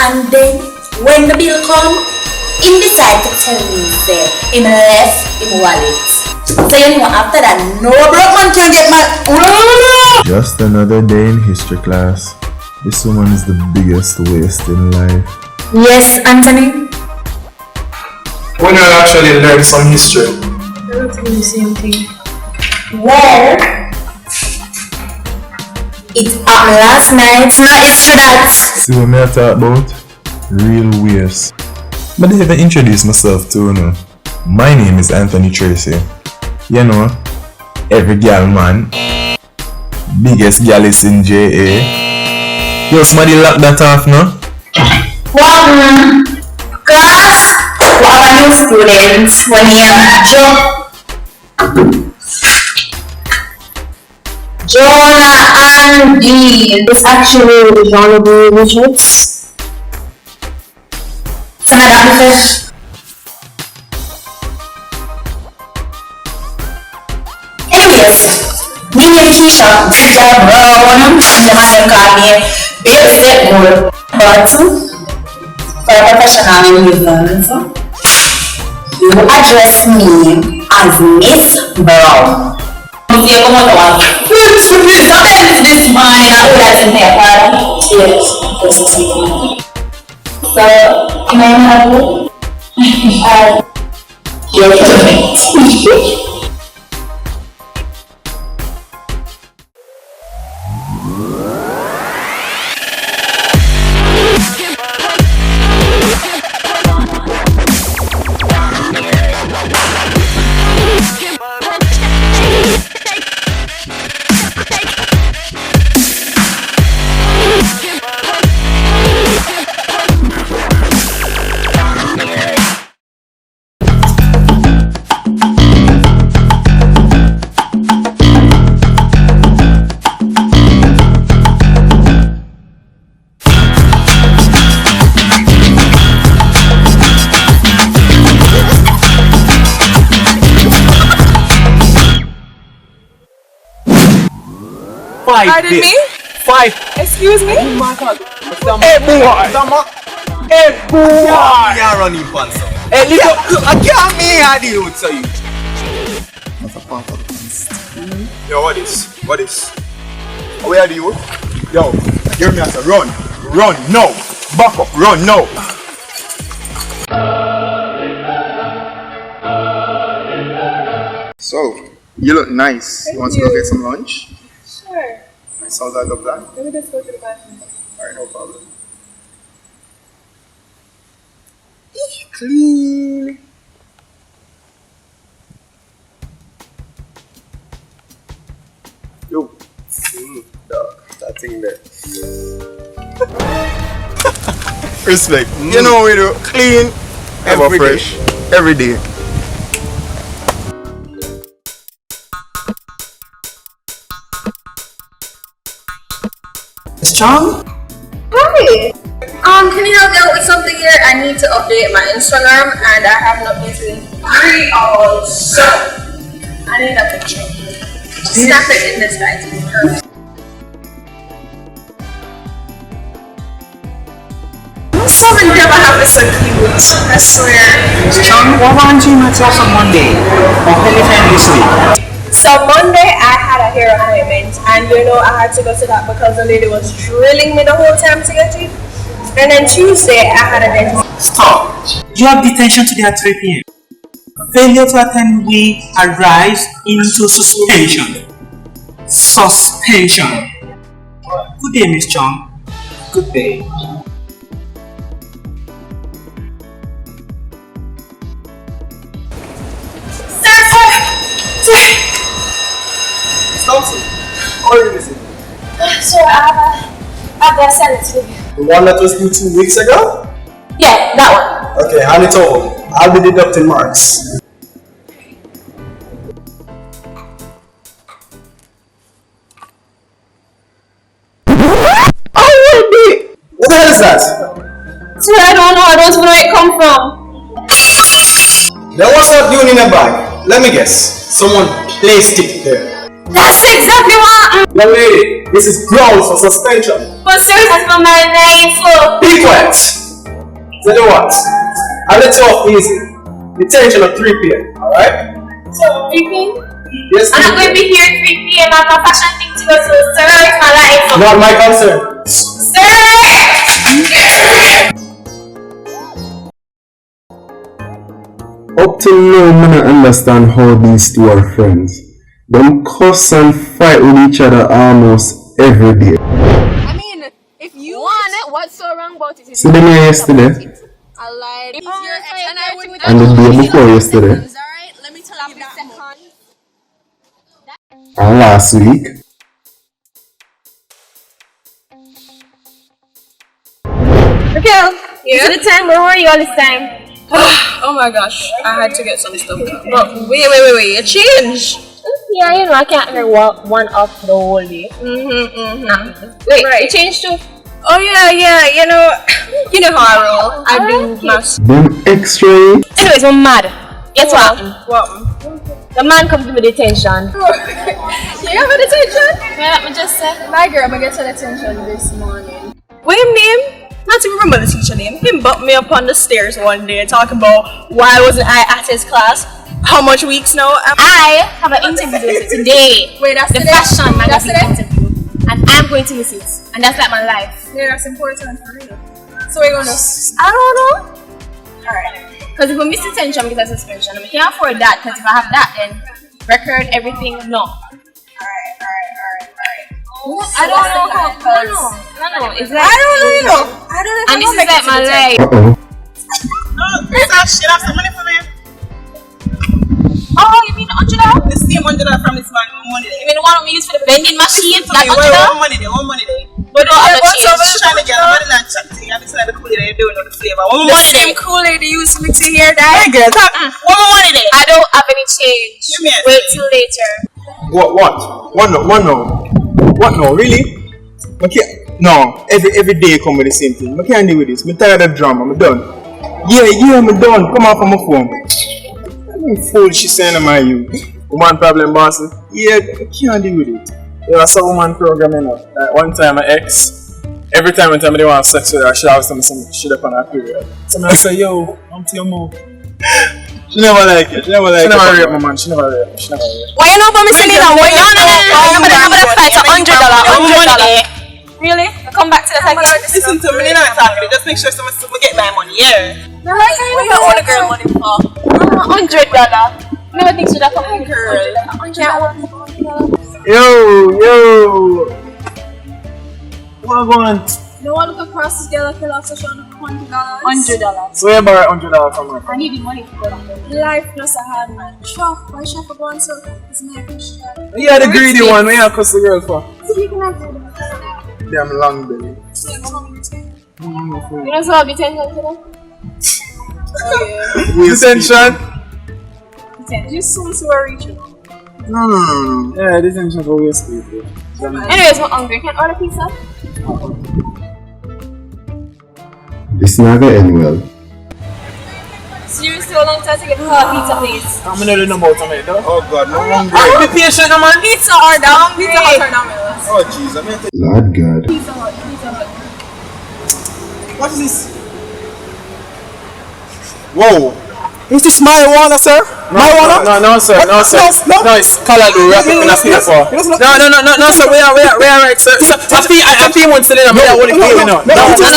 And then, when the bill come, him decide to tell me say him left him wallet. So you know after that, no broke man can get my. Just another day in history class. This woman is the biggest waste in life. Yes, Anthony. When I actually learned some history. I don't think the same thing. Well, it happened last night. It's not history that. See what me I talk about? Real waste. But I even introduce myself too, you know. My name is Anthony Tracey. You know, every girl man. Biggest girl is in JA. Yo, somebody lock that off now. Well, class, we have a new student. When he Jonah and Dean. It's actually Jonathan Richards. Some of that before. Anyways, me and Keisha, Brown, the man called me basic good, but for professional reasons, you address me as Miss Brown. You come on the one. What is this man? That's in there, pardon? Yes. So, can I have you? You're perfect. Pardon me? 5. Excuse me? Oh my God. Hey boy! Hey boy! You're running pants. Hey look, I can't mean how do you tell you? Yo, what is? Where are you? Yo, hear me as a run, no, back up, run, no. So, you look nice. You want to go get some lunch? Sure. Sounds like a plan. Let me just go to the bathroom. Alright, no problem. Clean. Yo, dog, that thing there. Respect. You know we do clean, ever fresh, every day. Strong? Hi! Can you help me out with something here? I need to update my Instagram and I haven't updated in 3 hours. So, I need a picture. Snap it in this light. Someone never have this so cute. I swear. Strong, what want you to tell on Monday? Or anytime this week? So Monday I had a hair appointment and you know I had to go to that because the lady was drilling me the whole time to get it. And then Tuesday I had a dentist. Stop. You have detention today at 3 p.m. Failure to attend will arise into suspension. Suspension. Good day, Miss Chong. Good day. How are you missing? So I've got to send it to you. The one that was due 2 weeks ago? Yeah, that one. Okay, hand it over. I'll be deducting marks. Oh, what the hell is that? So I don't know. I don't know where it come from. Then what's that doing in the bag? Let me guess. Someone placed it there. That's exactly what. Young lady, this is grounds for suspension. But sir, that's not my name, so. Be quiet. Tell you what, I'll let you off easy. Detention at 3 p.m. Alright? So, 3 p.m.? Yes, I'm not going to be here at 3 p.m. I have a fashion thing to go to, sir. It's my life. not my concern. Sir! Up till now, I don't understand how these two are friends. Them cuss and fight with each other almost every day. I mean, if you want it, what's so wrong about it? See them here yesterday I lied. It's your ex, and I would and the day before yesterday Alright, let me tell you that second. and last week. Raquel, yeah? The time, where were you all this time? Oh my gosh, I had to get some stuff done. But wait, you changed. Yeah, you know, I can't remember one up the whole day. Wait, Right. you changed too? Oh yeah, you know how I roll. I do my. Them extra. Anyways, I'm mad. Guess what? What? The man come to me detention. You have a detention? Yeah, let me just say. My girl, I get a detention this morning. What him name? Not to remember the teacher name. Him bumped me up on the stairs one day talking about why wasn't I at his class? How much weeks now? I have an interview today. Wait, that's The today? fashion That's magazine today? interview. And I'm going to miss it. And that's like my life. Yeah, that's important for real. So we're gonna. I don't know. Alright. Because if we miss detention, we get a suspension. And we can't afford that. Because if I have that, then record, everything, no. Alright. I don't know how. No. It's like, I don't know. I don't know. and this is like my life. Uh-oh. She have some money for me. Oh, you mean $100? The same $100 from this man money You there. mean the one we use for the vending machine? That One $100? money there, one money there. But don't have a What's up? change. Trying to get money not chatting. I'm just like the Kool-Aid they're doing on the flavor. One more money there. Kool-Aid you used to mix in here, Hey girl, talk. One more money there. I don't have any change. Give me a Wait till later. What no, really? I can't, no, every day come with the same thing. I can't deal with this. I'm tired of drama, I'm done. Yeah, I'm done. Come off on my phone. I'm fool she saying am I you? Woman problem boss. Yeah, I can't deal with it. There was a woman programming up. Like one time my ex, every time they want sex with her, she always tell me some shit up on her period. So I say, yo, I'm to your move. She never like it. She never rape my man. She never rape. Why you know about me saying that? Why you know about the fight $100? Really? Come back to the again. Listen to me, you're not talking. Just make sure someone get my money, yeah. What you owe the girl money for? $100. Never think she'd have come with Girl. $100. Yo. What I want? No one look across this girl kill off Sashawna for $100. $100. So you borrow $100 from her. I need the money to go down there. Life plus a hard man. Sure, why should I go on so? It's my question. Yeah, the greedy one. Where you cuss the girl for? So you can have it. Damn long belly. You know so detention today? Detention? You soon to a reach. No. Yeah, detention for waste people. Anyways, we're hungry. Can I order pizza? This not gonna end well. Seriously, how long does it take to get pizza, please? I'm gonna know about it, though. Oh god, no hungry. Be patient, man. Pizza or down. Pizza Hut or Domino's? Oh jeez, I mean. Lord God. Pizza Hut. What is this? Whoa. Is this marijuana, sir? Marijuana? No, sir. No, it's Calado wrap in a paper. No, sir. We are right, sir. I feel one today. I'm not only feeling now. No, sir.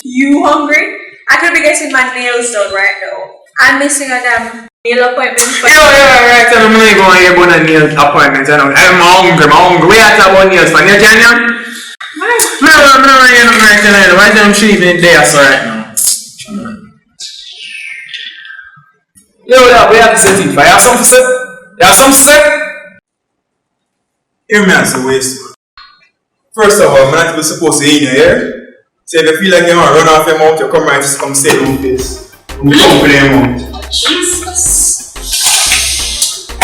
You hungry? I could be getting my nails done right now. I'm missing a damn nail appointment. Yeah, right. So I'm going to here about a nail appointment. I'm hungry. We have to about nails for you, can you? No, why don't you even there, so right now? Yo, we have to set it. You have something to say? Hear me as a waste. First of all, I'm not supposed to be in your ear. So if you feel like you want to run off your mouth, you come right to come say your face. You come with your mouth. Jesus.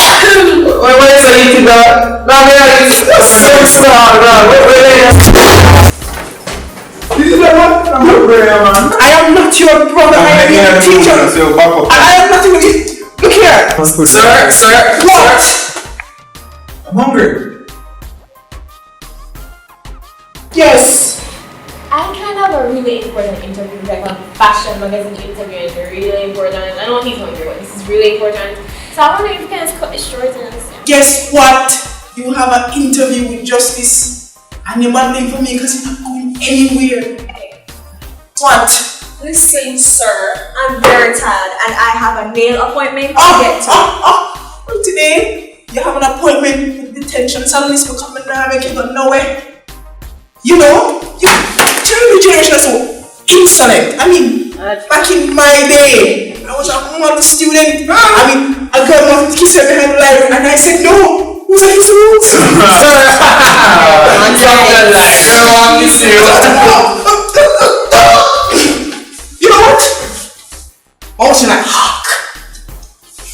What is it? No, it's so strong. This is what I'm not prayer, man. I am not your brother, I am your teacher. I am not even. Look here. Sir. What? I'm hungry. Yes. I kind of have a really important interview, like a fashion magazine interview, and really important. I know he's hungry, but this is really important. So I wonder if you can just cut it short and Guess what? You have an interview with Justice, and you're waiting for me because you're not going anywhere. What? Listen, sir, I'm very tired and I have a nail appointment to get to. Well, today, you have an appointment with detention, so at least we're coming down and make you go nowhere. You know, you tell the generation is so insolent. I mean, back in my day, I was a model student. I mean, a girl wanted to kiss her behind the library, and I said no. Those are his rules. You know what? Also, like,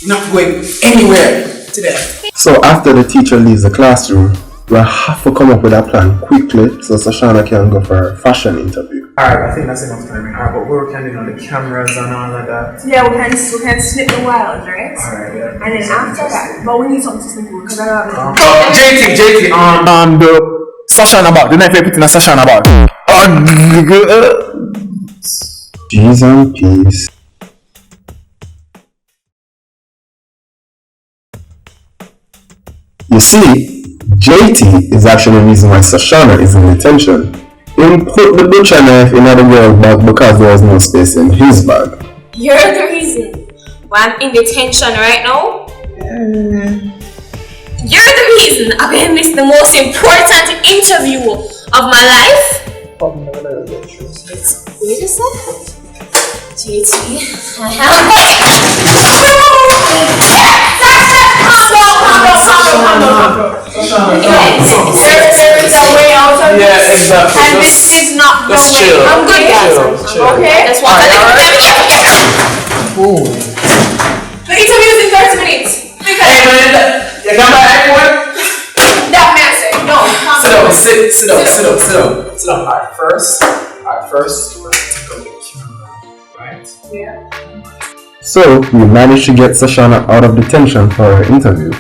you're not going anywhere today. So after the teacher leaves the classroom, we have to come up with a plan quickly so Sashawna can go for a fashion interview. Alright, I think that's enough time. Alright, but we're working on the cameras and all of that. Yeah, we can snip the wild, right? Alright, yeah. And then after that, but we need something simple because I don't have JT, The Sashawna about. The knife you put in a Sashawna about. G's and peace. You see, JT is actually the reason why Sashawna is in detention. He put the butcher knife in the girl's bag because there was no space in his bag. You're the reason why I'm in detention right now. You're the reason I'm gonna miss the most important interview of my life. Wait a second. JT, I have there is a way out of this. Exactly. And this is not the way. Chill. I'm good, guys. Okay? That's what the interview is in 30 minutes. Hey man, you got my iPhone? That man said no. Sit down. Alright, first, let's take a look. Right. Yeah. So we managed to get Sashawna out of detention for her interview.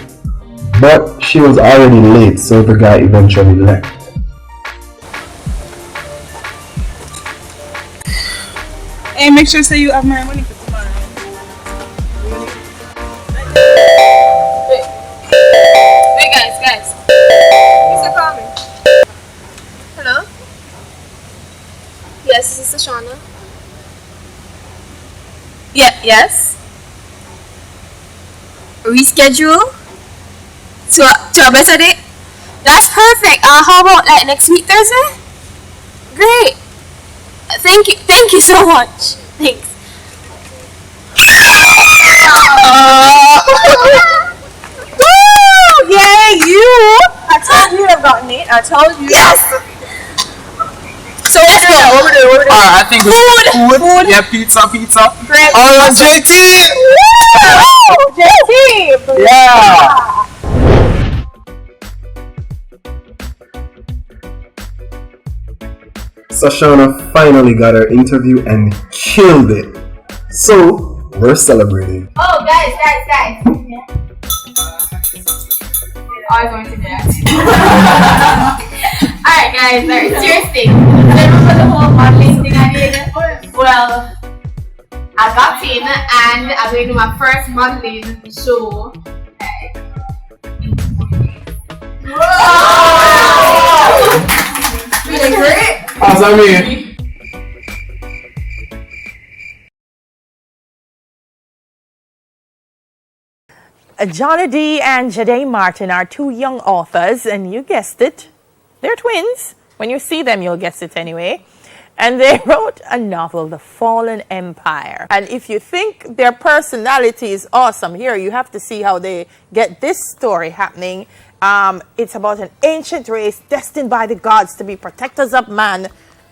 But she was already late, so the guy eventually left. Hey, make sure you have my money for tomorrow. Wait, guys. Mr. Carmen. Hello? Yes, this is Sashawna. Yes? Reschedule? To a better date? That's perfect. How about like next week, Thursday? Great. Thank you so much. Thanks. Woo! Yay, you! I told you I've gotten it. I told you. Yes! So let's go. What we're doing? I think Food. Yeah, pizza. Great. Oh, JT! Woo! JT! Yeah! Sashawna finally got her interview and killed it. So we're celebrating. Oh, guys. I was going to do that. Alright, guys. Seriously. Remember the whole modeling thing I did? Well, I got in and I'm going to do my first modeling show. Really great. How's that mean? Johnny D and Jade Martin are two young authors, and you guessed it, they're twins. When you see them, you'll guess it anyway. And they wrote a novel, The Fallen Empire. And if you think their personality is awesome, here you have to see how they get this story happening. It's about an ancient race destined by the gods to be protectors of man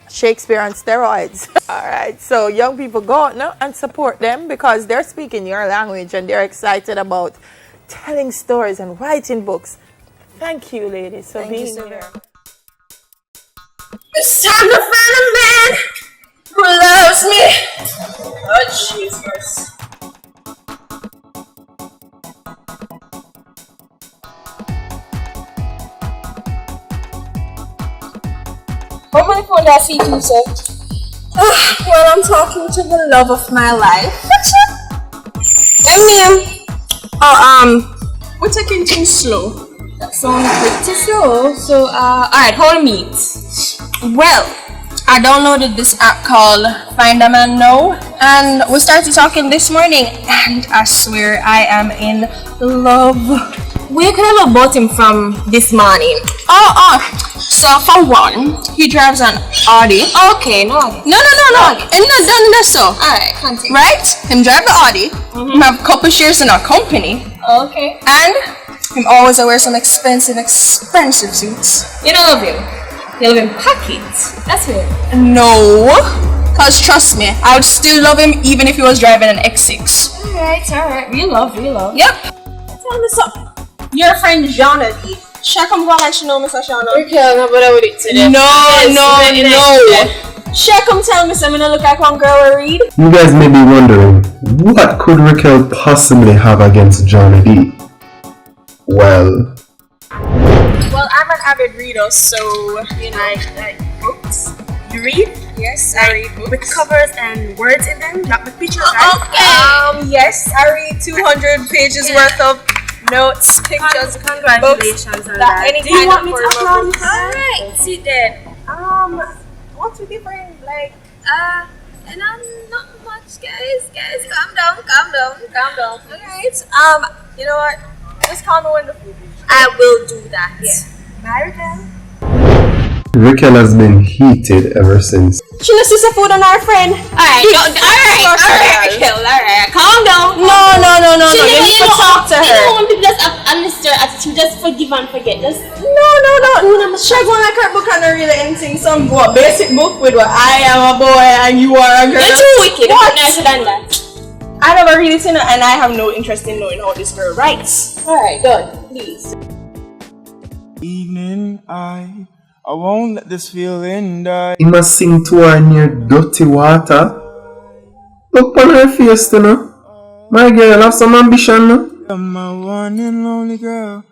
Shakespeare on steroids. Alright, so young people go out now and support them because they're speaking your language and they're excited about telling stories and writing books. Thank you, ladies, for being here. It's time to find a man who loves me. Oh, Jesus. Oh my phone, I see you, sir. Well, I'm talking to the love of my life. We're taking things slow. That sounds pretty slow. So, alright, hold me. Well, I downloaded this app called Find a Man Now, and we started talking this morning, and I swear I am in love. We could have bought him from this morning. So for one, he drives an Audi. Okay, no. And not done so. Alright, continue. Right? Him drive the Audi. Him have a couple shares in our company. Okay. And him always wear some expensive suits. You don't love him. You love him pockets. That's it. No. Cause trust me, I would still love him even if he was driving an X6. Alright. Real love. Yep. Tell me something. Your friend Jonathan. Shall come go like she know Miss Sashawna. Okay, I'm not bother with it today. No. Shall come tell me something look like one girl we read. You guys may be wondering, what could Rykel possibly have against Johnny D? Well, I'm an avid reader, so you know, I like books. You read? Yes, I read books. With covers and words in them, not with pictures, right? Okay. Yes, I read 200 pages worth of notes, pictures, Congratulations books, on that. Do you want me to applaud you? Alright, sit there. What's with different, like, and I'm not much, guys. Calm down. alright, you know what? Just call me when the food is. I will do that. Yeah. Bye, Rykel. Rykel has been heated ever since. She knows to food on our friend. Alright, Rykel, alright. Calm down. No. You need to talk to her. You know when people just have a Mr. attitude, just forgive and forget. Just No. She going like her book and not really anything. Some basic book with what I am a boy and you are a girl. you're too wicked. What? Nicer than that. I never read it and I have no interest in knowing how this girl writes. Alright, good. Please. Evening, I won't let this feeling die. He must sing to her near dirty water. Look on her face, you know. My girl have some ambition, no? You're my one and only girl.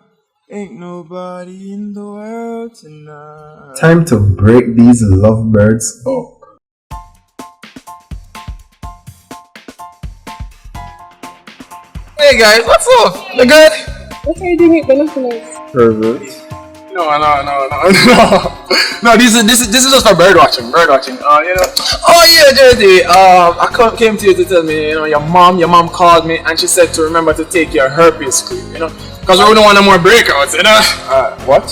Ain't nobody in the world tonight. Time to break these lovebirds up. Hey guys, what's up? You good? What are you doing with binoculars? Pervert. No. No, this is just for bird watching. You know. Oh yeah, JD. I came to you to tell me, you know, your mom called me and she said to remember to take your herpes cream, you know, because we don't want no more breakouts, you know. What?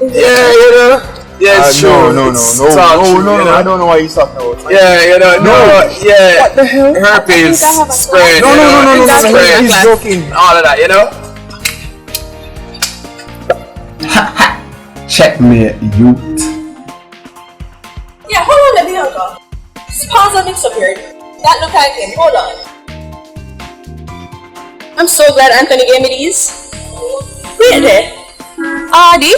Yeah, you know. Yeah, it's true. No. I don't know why you're talking about. Yeah, you know, yeah. What the hell? Herpes spread. No. He's joking. All of that, you know. Checkmate, youth. Yeah, hold on, let me go. Pause on this up here. That look like him. Hold on. I'm so glad Anthony gave me these. Wait there. Audi.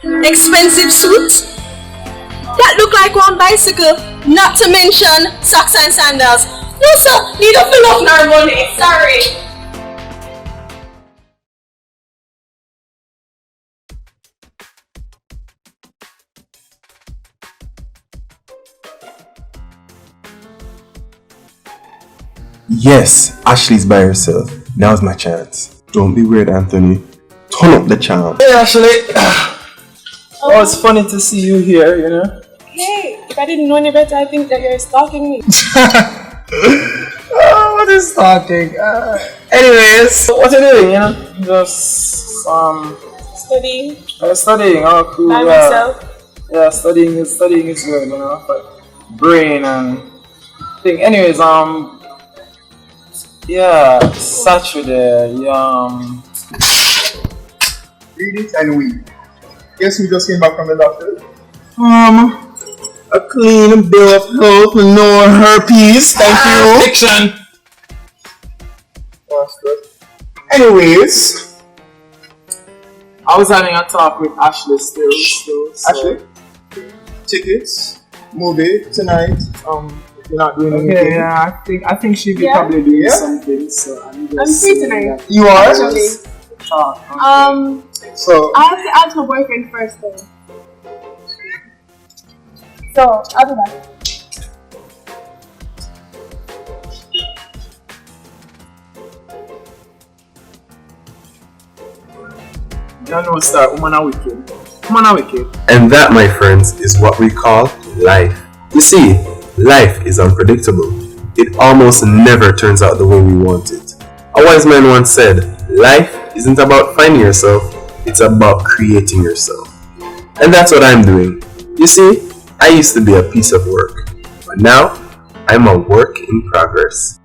Expensive suit. That look like one bicycle. Not to mention socks and sandals. No sir, need to fill up our money. Sorry. Yes, Ashley's by herself. Now's my chance. Don't be weird, Anthony. Turn up the charm. Hey Ashley. Oh, it's funny to see you here, you know. Hey, if I didn't know any better, I think that you're stalking me. Oh, what is stalking? Anyways, what are you doing, you know? Just Studying. Studying. Oh, cool. By myself. Yeah, studying is good, you know, for brain and thing. Anyways, yeah, Saturday, Read it and we. Guess who just came back from the doctor? a clean bill of health, no herpes. Thank you. Fiction. Anyways, I was having a talk with Ashley still. So Ashley, tickets, movie tonight. You're not doing anything. Okay, yeah, I think she'll be probably doing something. So I'm free tonight. You are. Actually. So I have to ask my boyfriend first though. So I'll be back. You know, start woman are wicked. Woman are wicked. And that, my friends, is what we call life. You see, life is unpredictable. It almost never turns out the way we want it. A wise man once said, life isn't about finding yourself, it's about creating yourself. And that's what I'm doing. You see, I used to be a piece of work, but now I'm a work in progress.